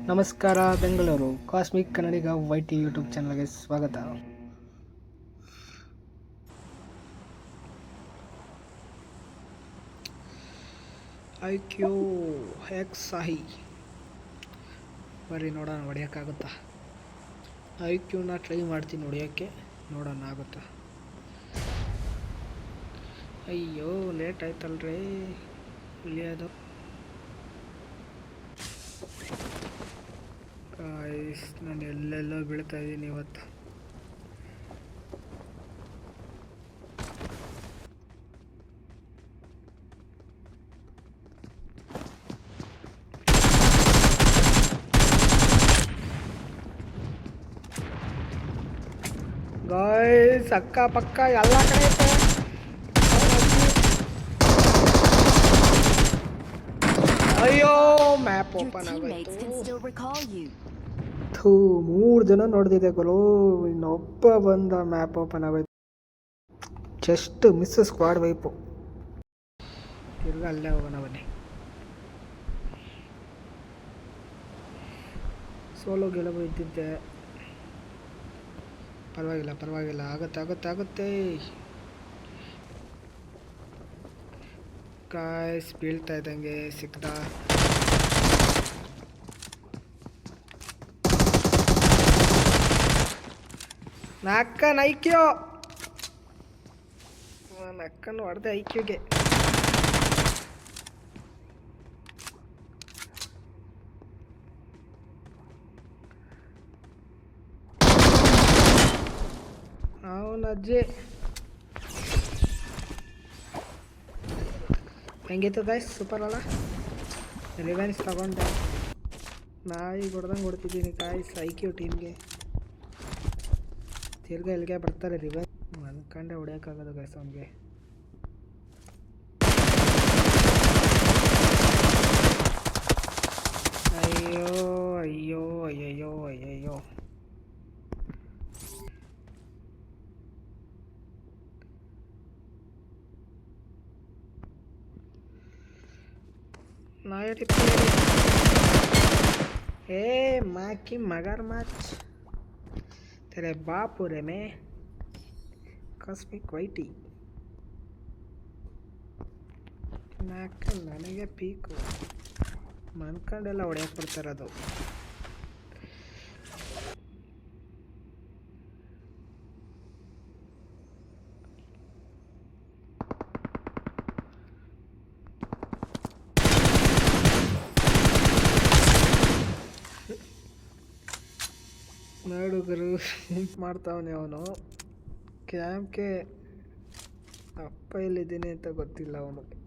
ನಮಸ್ಕಾರ ಬೆಂಗಳೂರು ಕಾಸ್ಮಿಕ್ ಕನ್ನಡಿಗ ವೈಟಿ ಯೂಟ್ಯೂಬ್ ಚಾನಲ್ಗೆ ಸ್ವಾಗತ. IQ X ಸಾಹಿ ಬರ್ರಿ ನೋಡೋಣ ಹೊಡೆಯೋಕ್ಕಾಗುತ್ತಾ. IQನ ಟ್ರೈ ಮಾಡ್ತೀನಿ ಹೊಡೆಯೋಕ್ಕೆ, ನೋಡೋಣ ಆಗುತ್ತಾ. ಅಯ್ಯೋ ಲೇಟ್ ಆಯ್ತಲ್ರಿ ಇಳಿಯೋದು. ನಾನು ಎಲ್ಲೆಲ್ಲೋ ಬೀಳ್ತಾ ಇದ್ದೀನಿ ಇವತ್ತು. ಗಾಯ್ಸ್ ಅಕ್ಕ ಪಕ್ಕ ಎಲ್ಲ ಕಡೆ ಐತೆ. ಅಯ್ಯೋ ಮ್ಯಾಪ್ ಓಪನ್ ಆಗೋಯ್ತು. 3 ಜನ ನೋಡ್ದಿದೆ ಗುರು, ಇನ್ನೊಬ್ಬ ಬಂದ ಮ್ಯಾಪ್ ಓಪನ್ ಆಗೋಯ್ತು. Just miss squad vibe. ತಿರ್ಗ ಅಲ್ಲೇ ಹೋಗೋಣ ಬನ್ನಿ. ಸೋಲೋ ಗೆಲುವು ಇದ್ದಿದ್ದೆ, ಪರವಾಗಿಲ್ಲ ಆಗುತ್ತೆ. ಗಾಯ್ಸ್ ಬೀಳ್ತಾ ಇದ್ದಂಗೆ ಸಿಕ್ತ. ನಕ್ಕನ ಐಕ್ಯೋ, ನಕ್ಕನ್ನು ಹೊಡೆದೆ ಐಕ್ಯೂಗೆ. ಅವನಜ್ಜಿ ಹೆಂಗಿತ್ತು ಗಾಯ್ಸ್, ಸೂಪರ್ ಅಲ್ಲ. ರಿವೆನ್ಸ್ ತಗೊಂಡೆ, ನಾಯಿ ಹೊಡೆದಂಗೆ ಹೊಡ್ತಿದ್ದೀನಿ ಗಾಯ್ಸ್ IQ ಟೀಮ್ಗೆ. ತಿರ್ಗಾ ಇಲ್ಲಿಗೆ ಬರ್ತಾರೆ ರಿವೆನ್ಸ್ ಅನ್ಕಂಡೆ ಹೊಡೆಯೋಕ್ಕಾಗೋದು ಗಾಯ್ಸ್ ಅವನಿಗೆ. ಅಯ್ಯೋ माँ की मगरमच्छ तेरे बाप रे में ಕಾಸ್ಮಿಕ್ ವೈಟಿ. ನನಗೆ ಪೀಕು ಮನ್ಕಂಡೆಲ್ಲ ಹೊಡೆಯಕ್ಕೆ ಬರ್ತಾರದು. ನೋಡುಗರು ಮಾಡ್ತಾವನೆ ಅವನು. ಕ್ಯಾಂಪ್ಗೆ ಅಪ್ಪ ಎಲ್ಲಿದ್ದೀನಿ ಅಂತ ಗೊತ್ತಿಲ್ಲ ಅವನಿಗೆ.